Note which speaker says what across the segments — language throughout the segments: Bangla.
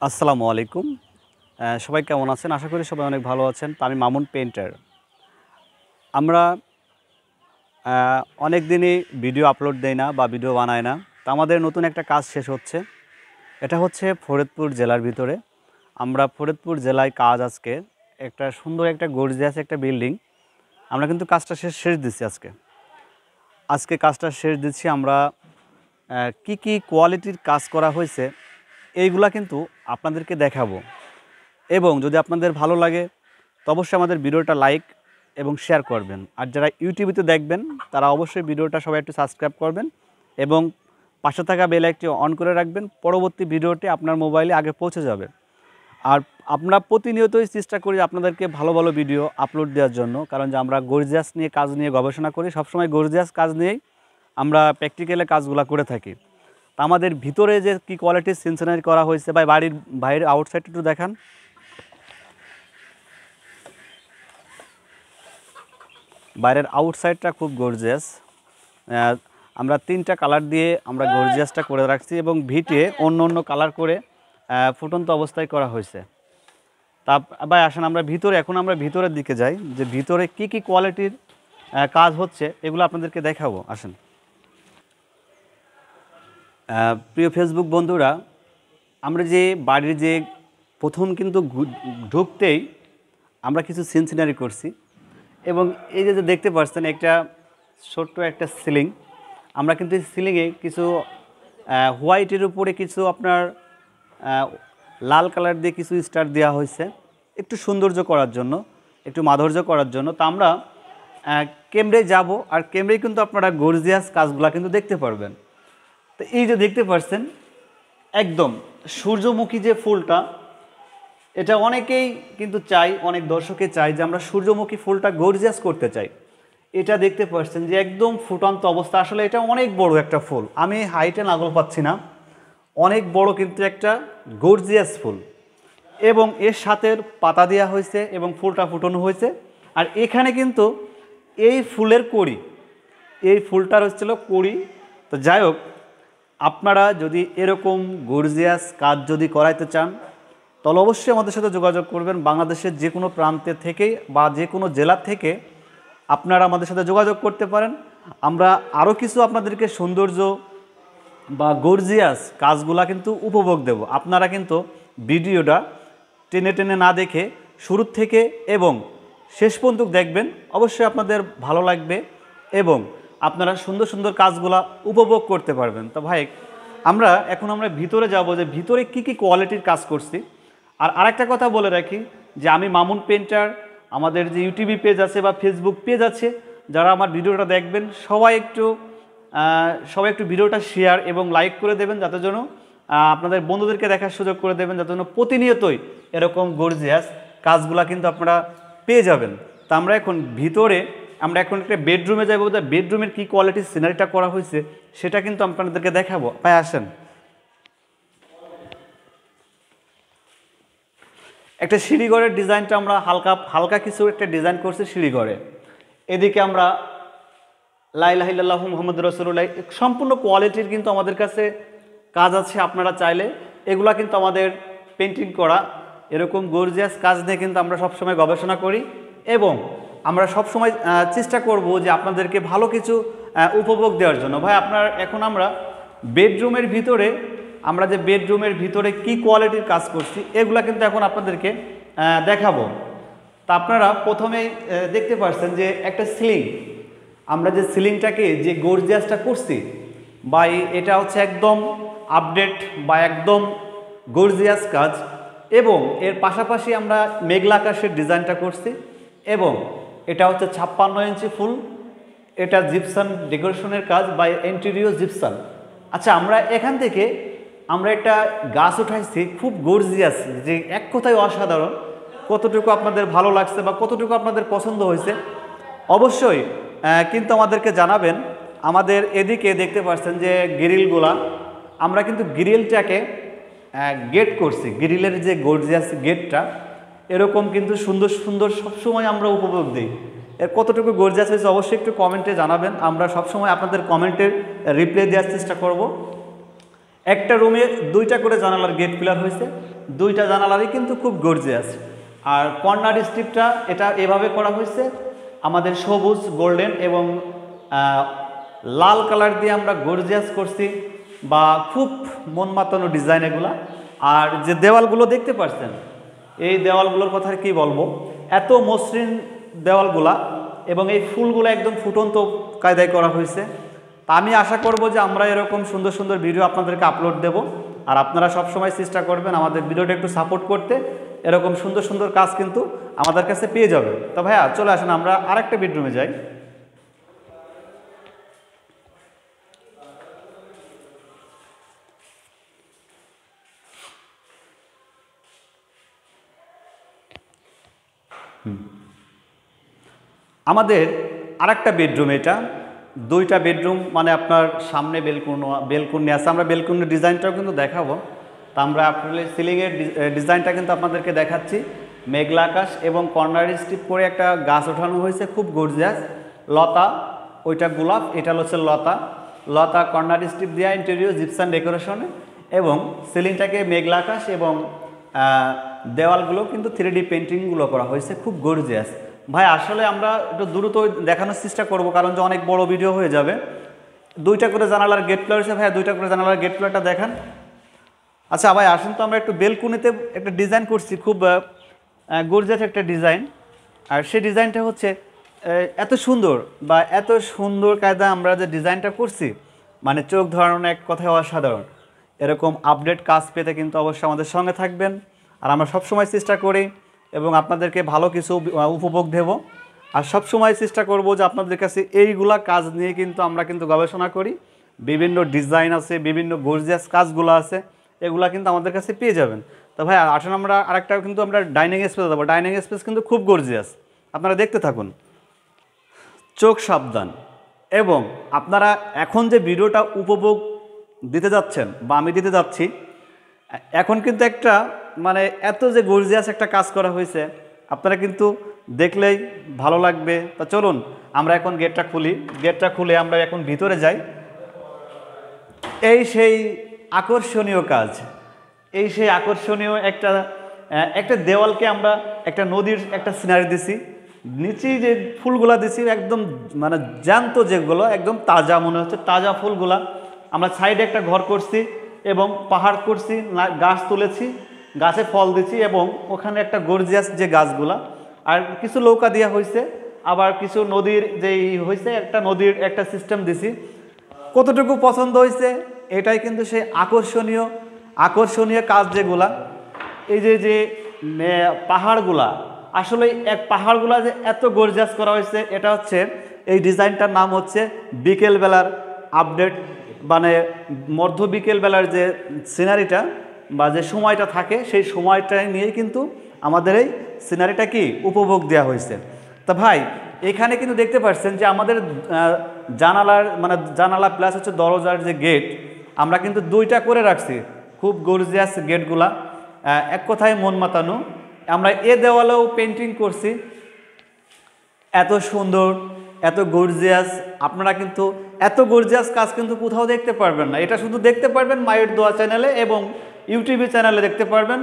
Speaker 1: আসসালামু আলাইকুম। সবাই কেমন আছেন? আশা করি সবাই অনেক ভালো আছেন। তো আমি মামুন পেইন্টার। আমরা অনেক দিনই ভিডিও আপলোড দেই না বা ভিডিও বানাই না। তো আমাদের নতুন একটা কাজ শেষ হচ্ছে। এটা হচ্ছে ফরিদপুর জেলার ভিতরে। আমরা ফরিদপুর জেলায় কাজ আজকে একটা সুন্দর একটা গর্জিয়াস একটা বিল্ডিং। আমরা কিন্তু কাজটা শেষ দিচ্ছি আজকে। আজকে কাজটা শেষ দিচ্ছি আমরা কি কি কোয়ালিটির কাজ করা হয়েছে এইগুলা কিন্তু আপনাদেরকে দেখাবো। এবং যদি আপনাদের ভালো লাগে তো অবশ্যই আমাদের ভিডিওটা লাইক এবং শেয়ার করবেন। আর যারা ইউটিউবেতে দেখবেন তারা অবশ্যই ভিডিওটা সবাই একটু সাবস্ক্রাইব করবেন এবং পাশে থাকা বেল আইকনটি অন করে রাখবেন। পরবর্তী ভিডিওটি আপনার মোবাইলে আগে পৌঁছে যাবে। আর আমরা প্রতিনিয়তই চেষ্টা করি আপনাদেরকে ভালো ভালো ভিডিও আপলোড দেওয়ার জন্য, কারণ যে আমরা গর্জিয়াস নিয়ে কাজ নিয়ে গবেষণা করি, সবসময় গর্জিয়াস কাজ নিয়েই আমরা প্র্যাকটিক্যালে কাজগুলো করে থাকি। তা আমাদের ভিতরে যে কী কোয়ালিটির সিনসিনারি করা হয়েছে বা বাড়ির বাইরের আউটসাইড একটু দেখান। বাইরের আউটসাইডটা খুব গর্জিয়াস। আমরা 3টা কালার দিয়ে আমরা গর্জিয়াসটা করে রাখছি এবং ভিটে অন্য অন্য কালার করে ফুটন্ত অবস্থায় করা হয়েছে। তা ভাই আসেন আমরা ভিতরের দিকে যাই, যে ভিতরে কি কি কোয়ালিটির কাজ হচ্ছে এগুলো আপনাদেরকে দেখাবো। আসেন। প্রিয় ফেসবুক বন্ধুরা, আমরা যে বাড়ির যে প্রথম কিন্তু ঢুকতেই আমরা কিছু সিনসিনারি করছি এবং এই যে দেখতে পাচ্ছেন একটা ছোট্ট একটা সিলিং। আমরা কিন্তু এই সিলিংয়ে কিছু হোয়াইটের উপরে কিছু আপনার লাল কালার দিয়ে কিছু স্টার দেওয়া হয়েছে একটু সৌন্দর্য করার জন্য, একটু মাধুর্য করার জন্য। তা আমরা ক্যামেরায় যাব আর ক্যামেরায় কিন্তু আপনারা গর্জিয়াস কাজগুলো কিন্তু দেখতে পারবেন। তো এই যে দেখতে পাচ্ছেন একদম সূর্যমুখী যে ফুলটা, এটা অনেকেই কিন্তু চাই, অনেক দর্শকে চাই যে আমরা সূর্যমুখী ফুলটা গর্জিয়াস করতে চাই। এটা দেখতে পাচ্ছেন যে একদম ফুটন্ত অবস্থা। আসলে এটা অনেক বড় একটা ফুল, আমি হাইটে নাগল পাচ্ছি না, অনেক বড় কিন্তু একটা গর্জিয়াস ফুল। এবং এর সাথে পাতা দেওয়া হয়েছে এবং ফুলটা ফুটানো হয়েছে। আর এখানে কিন্তু এই ফুলের কড়ি, এই ফুলটার হচ্ছিল কড়ি। তো যাই হোক, আপনারা যদি এরকম গর্জিয়াস কাজ যদি করাইতে চান তাহলে অবশ্যই আমাদের সাথে যোগাযোগ করবেন। বাংলাদেশের যে কোনো প্রান্তে থেকে বা যে কোনো জেলা থেকে আপনারা আমাদের সাথে যোগাযোগ করতে পারেন। আমরা আরও কিছু আপনাদেরকে সৌন্দর্য বা গর্জিয়াস কাজগুলা কিন্তু উপভোগ দেব। আপনারা কিন্তু ভিডিওটা টেনে টেনে না দেখে শুরু থেকে এবং শেষ পর্যন্ত দেখবেন, অবশ্যই আপনাদের ভালো লাগবে এবং আপনারা সুন্দর সুন্দর কাজগুলা উপভোগ করতে পারবেন। তো ভাই আমরা ভিতরে যাব, যে ভিতরে কি কি কোয়ালিটির কাজ করছি। আর আরেকটা কথা বলে রাখি যে আমি মামুন পেইন্টার, আমাদের যে ইউটিউব পেজ আছে বা ফেসবুক পেজ আছে, যারা আমার ভিডিওটা দেখবেন সবাই একটু ভিডিওটা শেয়ার এবং লাইক করে দেবেন, যাতে যেন আপনাদের বন্ধুদেরকে দেখার সুযোগ করে দেবেন, যাতে যেন প্রতিনিয়তই এরকম গর্জিয়াস কাজগুলা কিন্তু আপনারা পেয়ে যাবেন। তা আমরা এখন একটা বেডরুমে যাবো, বেডরুমের কী কোয়ালিটির সিনারিটা করা হয়েছে সেটা কিন্তু আপনাদেরকে দেখাবো। ভাই আসেন। একটা সিঁড়িঘরের ডিজাইনটা আমরা হালকা কিছু একটা ডিজাইন করছি সিঁড়িঘরে। এদিকে আমরা লা ইলাহা ইল্লাল্লাহু মুহাম্মাদুর রাসূলুল্লাহ সম্পূর্ণ কোয়ালিটির কিন্তু আমাদের কাছে কাজ আছে। আপনারা চাইলে এগুলা কিন্তু আমাদের পেন্টিং করা এরকম গর্জিয়াস কাজ নিয়ে কিন্তু আমরা সবসময় গবেষণা করি এবং আমরা সবসময় চেষ্টা করব যে আপনাদেরকে ভালো কিছু উপভোগ দেওয়ার জন্য। ভাই এখন আমরা বেডরুমের ভিতরে কি কোয়ালিটির কাজ করছি এগুলা কিন্তু এখন আপনাদেরকে দেখাবো। তা আপনারা প্রথমেই দেখতে পাচ্ছেন যে একটা সিলিং, আমরা যে সিলিংটাকে যে গর্জিয়াসটা করছি বা এটা হচ্ছে একদম আপডেট বা একদম গর্জিয়াস কাজ। এবং এর পাশাপাশি আমরা মেঘলা আকাশের ডিজাইনটা করছি এবং এটা হচ্ছে 56 ইঞ্চি ফুল। এটা জিপসান ডেকোরেশনের কাজ বা ইন্টেরিয়র জিপসান। আচ্ছা, আমরা এখান থেকে একটা গাছ উঠাইছি খুব গর্জিয়াস, যে এক কথায় অসাধারণ। কতটুকু আপনাদের ভালো লাগছে বা কতটুকু আপনাদের পছন্দ হয়েছে অবশ্যই কিন্তু আমাদেরকে জানাবেন। আমাদের এদিকে দেখতে পাচ্ছেন যে গ্রিলগুলা, আমরা কিন্তু গ্রিলটাকে গেট করছি, গ্রিলের যে গর্জিয়াস গেটটা এরকম কিন্তু সুন্দর সুন্দর সবসময় আমরা উপভোগ দিই। এর কতটুকু গর্জিয়াস হয়েছে অবশ্যই একটু কমেন্টে জানাবেন, আমরা সবসময় আপনাদের কমেন্টের রিপ্লাই দেওয়ার চেষ্টা করব। একটা রুমে দুইটা করে জানালার গেট পিলার হয়েছে, দুইটা জানালারই কিন্তু খুব গর্জিয়াস। আর কর্নার স্ট্রিপটা এটা এভাবে করা হয়েছে, আমাদের সবুজ, গোল্ডেন এবং লাল কালার দিয়ে আমরা গর্জিয়াস করছি, বা খুব মন মাতানো ডিজাইন এগুলা। আর যে দেওয়ালগুলো দেখতে পাচ্ছেন, এই দেওয়ালগুলোর কথা কি বলবো, এত মসৃণ দেওয়ালগুলা, এবং এই ফুলগুলো একদম ফুটন্ত কায়দায় করা হয়েছে। তা আমি আশা করব যে আমরা এরকম সুন্দর সুন্দর ভিডিও আপনাদেরকে আপলোড দেব, আর আপনারা সবসময় চেষ্টা করবেন আমাদের ভিডিওটা একটু সাপোর্ট করতে। এরকম সুন্দর সুন্দর কাজ কিন্তু আমাদের কাছে পেয়ে যাবেন। তো ভাইয়া চলে আসেন, আমরা আরেকটা বেডরুমে যাই। আমাদের আরেকটা বেডরুম, এটা দুইটা বেডরুম, মানে আপনার সামনে বেলকুনি আছে। আমরা বেলকুনির ডিজাইনটাও কিন্তু দেখাবো। তা আমরা আপনার সিলিংয়ের ডিজাইনটা কিন্তু আপনাদেরকে দেখাচ্ছি। মেঘলা আকাশ এবং কর্নার স্ট্রিপ করে একটা গাছ ওঠানো হয়েছে, খুব গর্জিয়াস। লতা, ওইটা গোলাপ, এটা হচ্ছে লতা। লতা কর্নার স্ট্রিপ দেওয়া, ইন্টেরিয়র জিপসান ডেকোরেশনে, এবং সিলিংটাকে মেঘলা আকাশ, এবং দেওয়ালগুলো কিন্তু 3D পেন্টিংগুলো করা হয়েছে, খুব গর্জিয়াস। ভাই আসলে আমরা একটু দ্রুত দেখানোর চেষ্টা করব, কারণ যে অনেক বড় ভিডিও হয়ে যাবে। দুইটা করে জানালার গেট প্লার আছে ভাই, দুইটা করে জানালার গেট প্লারটা দেখান। আচ্ছা ভাই আসুন তো, আমরা একটু বেলকুনিতে একটা ডিজাইন করছি, খুব গর্জিয়াস একটা ডিজাইন। আর সেই ডিজাইনটা হচ্ছে এত সুন্দর, বা এত সুন্দর কায়দা আমরা যে ডিজাইনটা করছি, মানে চোখ ধরানো, এক কথায় অসাধারণ। এরকম আপডেট কাজ পেতে কিন্তু অবশ্যই আমাদের সঙ্গে থাকবেন। আর আমরা সবসময় চেষ্টা করি এবং আপনাদেরকে ভালো কিছু উপভোগ দেব। আর সবসময় চেষ্টা করব যে আপনাদের কাছে এইগুলা কাজ নিয়ে কিন্তু আমরা কিন্তু গবেষণা করি। বিভিন্ন ডিজাইন আছে, বিভিন্ন গর্জিয়াস কাজগুলো আছে, এগুলা কিন্তু আমাদের কাছে পেয়ে যাবেন। তো ভাই আসলে আমরা আরেকটা কিন্তু আমরা ডাইনিং স্পেস দেবো। ডাইনিং স্পেস কিন্তু খুব গর্জিয়াস, আপনারা দেখতে থাকুন, চোখ সাবধান। এবং আপনারা এখন যে ভিডিওটা উপভোগ দিতে যাচ্ছেন, বা আমি দিতে যাচ্ছি, এখন কিন্তু একটা মানে এত যে গর্জিয়াস একটা কাজ করা হয়েছে, আপনারা কিন্তু দেখলেই ভালো লাগবে। তা চলুন আমরা এখন গেটটা খুলি। গেটটা খুলে আমরা এখন ভিতরে যাই। এই সেই আকর্ষণীয় কাজ, এই সেই আকর্ষণীয় একটা দেওয়ালকে আমরা একটা নদীর একটা সিনারি দিছি। নিচেই যে ফুলগুলা দিছি একদম মানে জ্যান্ত, যেগুলো একদম তাজা মনে হচ্ছে, তাজা ফুলগুলা। আমরা সাইডে একটা ঘর করছি এবং পাহাড় করছি, গাছ তুলেছি, গাছে ফল দিচ্ছি, এবং ওখানে একটা গর্জিয়াস যে গাছগুলা, আর কিছু নৌকা দেওয়া হয়েছে, আবার কিছু নদীর যেই হয়েছে, একটা নদীর একটা সিস্টেম দিছি। কতটুকু পছন্দ হয়েছে, এটাই কিন্তু সেই আকর্ষণীয় কাজ যেগুলা। এই যে পাহাড়গুলা, আসলে এক পাহাড়গুলা যে এত গর্জিয়াস করা হয়েছে, এটা হচ্ছে এই ডিজাইনটার নাম হচ্ছে বিকেলবেলার আপডেট, মানে মধ্য বিকেলবেলার যে সিনারিটা বা যে সময়টা থাকে, সেই সময়টা নিয়েই কিন্তু আমাদের এই সিনারিটা কি উপভোগ দেওয়া হয়েছে। তা ভাই এখানে কিন্তু দেখতে পাচ্ছেন যে আমাদের জানালার মানে জানালা প্লাস হচ্ছে দরজার যে গেট, আমরা কিন্তু দুইটা করে রাখছি, খুব গর্জিয়াস গেটগুলা, এক কথায় মন মাতানো। আমরা এ দেওয়ালেও পেন্টিং করছি, এত সুন্দর, এত গর্জিয়াস। আপনারা কিন্তু এত গর্জিয়াস কাজ কিন্তু কোথাও দেখতে পারবেন না। এটা শুধু দেখতে পারবেন মায়ের দোয়া চ্যানেলে এবং ইউটিউব চ্যানেলে দেখতে পারবেন।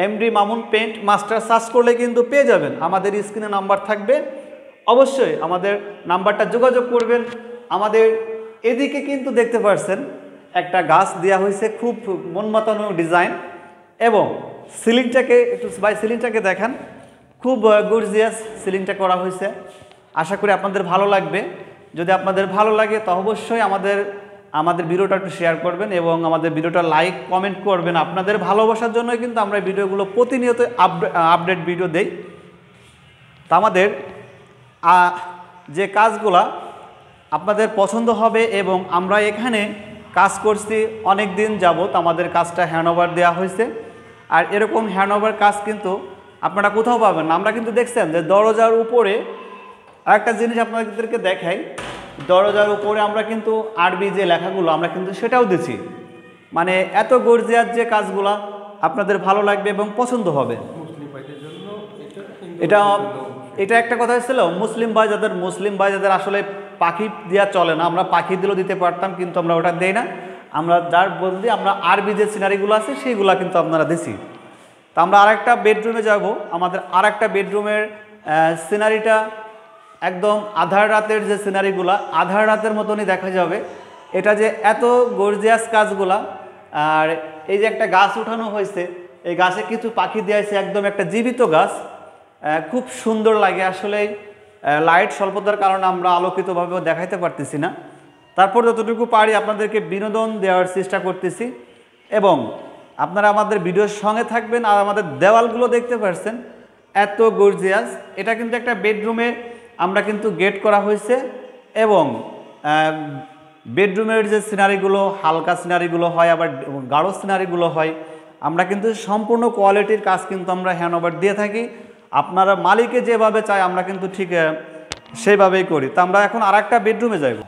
Speaker 1: MD Mamun paint master search করলে কিন্তু পেয়ে যাবেন। আমাদের স্ক্রিনে নাম্বার থাকবে, অবশ্যই আমাদের নাম্বারটা যোগাযোগ করবেন। আমাদের এদিকে কিন্তু দেখতে পাচ্ছেন একটা গাছ দেওয়া হয়েছে, খুব মন মাতানো ডিজাইন, এবং সিলিংটাকে একটু সিলিংটাকে দেখান, খুব গর্জিয়াস সিলিংটা করা হয়েছে। আশা করি আপনাদের ভালো লাগবে। যদি আপনাদের ভালো লাগে তো অবশ্যই আমাদের ভিডিওটা একটু শেয়ার করবেন এবং আমাদের ভিডিওটা লাইক কমেন্ট করবেন। আপনাদের ভালোবাসার জন্য কিন্তু আমরা ভিডিওগুলো প্রতিনিয়ত আপডেট ভিডিও দেই। তা আমাদের যে কাজগুলা আপনাদের পছন্দ হবে, এবং আমরা এখানে কাজ করছি অনেক দিন যাবত, আমাদের কাজটা হ্যান্ডওভার দেওয়া হয়েছে। আর এরকম হ্যান্ডওভার কাজ কিন্তু আপনারা কোথাও পাবেন না। আমরা কিন্তু দেখছেন যে দরজার উপরে আরেকটা জিনিস আপনাদেরকে দেখাই, দরজার উপরে আমরা কিন্তু আরবি যে লেখাগুলো আমরা কিন্তু সেটাও দিচ্ছি। মানে এত গর্জিয়াস যে কাজগুলা আপনাদের ভালো লাগবে এবং পছন্দ হবে। এটা একটা কথা ছিল, মুসলিম ভাই যাদের আসলে পাখি দেওয়া চলে না, আমরা পাখি দিলেও দিতে পারতাম, কিন্তু আমরা ওটা দেই না। আমরা যার বদলে আমরা আরবি যে সিনারিগুলো আছে সেইগুলো কিন্তু আপনারা দিছি। তা আমরা আরেকটা বেডরুমে যাব। আমাদের আরেকটা বেডরুমের সিনারিটা একদম আধার রাতের যে সিনারিগুলা আধার রাতের মতনই দেখা যাবে। এটা যে এত গর্জিয়াস কাজগুলা, আর এই যে একটা গাছ উঠানো হয়েছে, এই গাছে কিছু পাখি দিয়েছে, একদম একটা জীবিত গাছ, খুব সুন্দর লাগে। আসলে লাইট স্বল্পতার কারণে আমরা আলোকিতভাবেও দেখাইতে পারতেছি না, তারপর যতটুকু পারি আপনাদেরকে বিনোদন দেওয়ার চেষ্টা করতেছি। এবং আপনারা আমাদের ভিডিওর সঙ্গে থাকবেন। আর আমাদের দেওয়ালগুলো দেখতে পাচ্ছেন এত গর্জিয়াস। এটা কিন্তু একটা বেডরুমে আমরা কিন্তু গেট করা হয়েছে, এবং বেডরুমের যে সিনারিগুলো হালকা সিনারিগুলো হয়, আবার গাঢ় সিনারিগুলো হয়, আমরা কিন্তু সম্পূর্ণ কোয়ালিটির কাজ কিন্তু আমরা হ্যান্ডওভার দিয়ে থাকি। আপনারা মালিকে যেভাবে চাই আমরা কিন্তু ঠিক সেইভাবেই করি। তো আমরা এখন আরেকটা বেডরুমে যাব।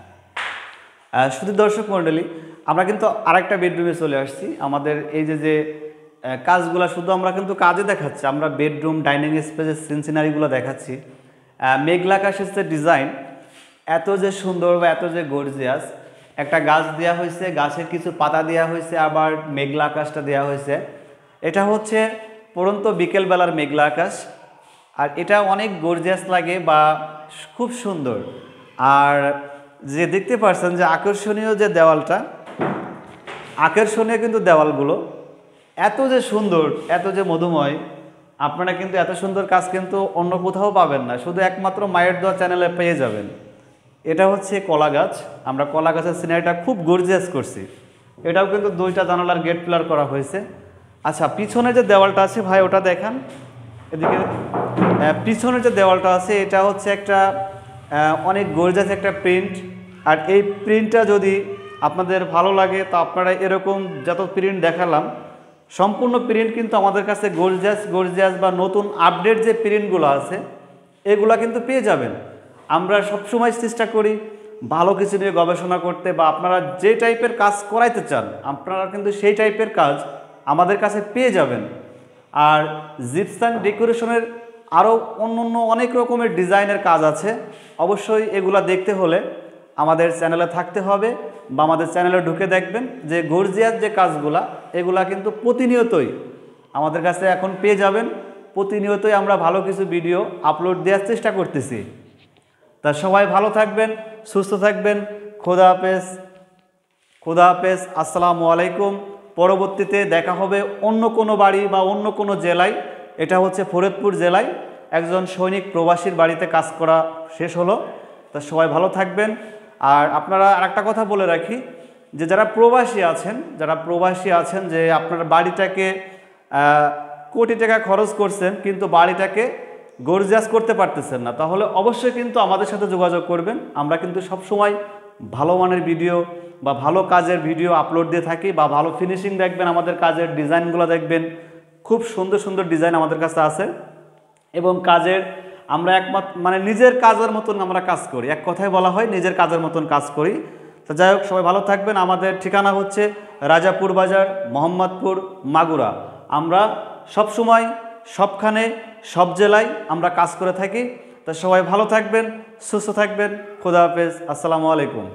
Speaker 1: শুধু দর্শক মণ্ডলী, আমরা কিন্তু আরেকটা বেডরুমে চলে আসছি। আমাদের এই যে কাজগুলো শুধু আমরা কিন্তু কাজে দেখাচ্ছি, আমরা বেডরুম ডাইনিং স্পেসের সিনারিগুলো দেখাচ্ছি। মেঘলা আকাশের যে ডিজাইন এত যে সুন্দর বা এত যে গর্জিয়াস, একটা গাছ দেওয়া হয়েছে, গাছের কিছু পাতা দেওয়া হয়েছে, আবার মেঘলা আকাশটা দেওয়া হয়েছে। এটা হচ্ছে পড়ন্ত বিকেলবেলার মেঘলা আকাশ, আর এটা অনেক গর্জিয়াস লাগে বা খুব সুন্দর। আর যে দেখতে পাচ্ছেন যে আকর্ষণীয় যে দেওয়ালটা, আকর্ষণীয় কিন্তু দেওয়ালগুলো এত যে সুন্দর, এত যে মধুময়, আপনারা কিন্তু এত সুন্দর কাজ কিন্তু অন্য কোথাও পাবেন না, শুধু একমাত্র মায়ের দোয়া চ্যানেলে পেয়ে যাবেন। এটা হচ্ছে কলা গাছ। আমরা কলা গাছের সিনারিটা খুব গর্জিয়াস করছি। এটাও কিন্তু 2টা জানালার গেট পিলার করা হয়েছে। আচ্ছা, পিছনে যে দেওয়ালটা আছে ভাই ওটা দেখান এদিকে। পিছনে যে দেওয়ালটা আছে এটা হচ্ছে একটা অনেক গর্জিয়াস একটা প্রিন্ট। আর এই প্রিন্টটা যদি আপনাদের ভালো লাগে তো আপনারা এরকম যত প্রিন্ট দেখালাম সম্পূর্ণ প্রিন্ট কিন্তু আমাদের কাছে গর্জিয়াস বা নতুন আপডেট যে প্রিন্টগুলো আছে এগুলা কিন্তু পেয়ে যাবেন। আমরা সবসময় চেষ্টা করি ভালো কিছু নিয়ে গবেষণা করতে, বা আপনারা যে টাইপের কাজ করাইতে চান আপনারা কিন্তু সেই টাইপের কাজ আমাদের কাছে পেয়ে যাবেন। আর জিপসাম ডেকোরেশনের আরও অন্য অনেক রকমের ডিজাইনের কাজ আছে। অবশ্যই এগুলা দেখতে হলে আমাদের চ্যানেলে থাকতে হবে, বা আমাদের চ্যানেলে ঢুকে দেখবেন যে গর্জিয়াস যে কাজগুলা এগুলা কিন্তু প্রতিনিয়তই আমাদের কাছে এখন পেয়ে যাবেন। প্রতিনিয়তই আমরা ভালো কিছু ভিডিও আপলোড দেওয়ার চেষ্টা করতেছি। তা সবাই ভালো থাকবেন, সুস্থ থাকবেন। খোদা হাফেজ, আসসালামু আলাইকুম। পরবর্তীতে দেখা হবে অন্য কোনো বাড়ি বা অন্য কোনো জেলায়। এটা হচ্ছে ফরিদপুর জেলায় একজন সৈনিক প্রবাসীর বাড়িতে কাজ করা শেষ হলো। তা সবাই ভালো থাকবেন। আর আপনারা আরেকটা কথা বলে রাখি যে যারা প্রবাসী আছেন যে আপনার বাড়িটাকে কোটি টাকা খরচ করছেন কিন্তু বাড়িটাকে গর্জিয়াস করতে পারতেছেন না, তাহলে অবশ্যই কিন্তু আমাদের সাথে যোগাযোগ করবেন। আমরা কিন্তু সবসময় ভালো মানের ভিডিও বা ভালো কাজের ভিডিও আপলোড দিয়ে থাকি, বা ভালো ফিনিশিং দেখবেন, আমাদের কাজের ডিজাইনগুলো দেখবেন, খুব সুন্দর সুন্দর ডিজাইন আমাদের কাছে আছে। এবং কাজের আমরা একমাত্র নিজের কাজের মতন আমরা কাজ করি, এক কথায় বলা হয় নিজের কাজের মতন কাজ করি। তো যাই হোক, সবাই ভালো থাকবেন। আমাদের ঠিকানা হচ্ছে রাজাপুর বাজার, মোহাম্মদপুর, মাগুরা। আমরা সবসময় সবখানে সব জেলায় আমরা কাজ করে থাকি। তো সবাই ভালো থাকবেন, সুস্থ থাকবেন। খোদা হাফেজ, আসসালামু আলাইকুম।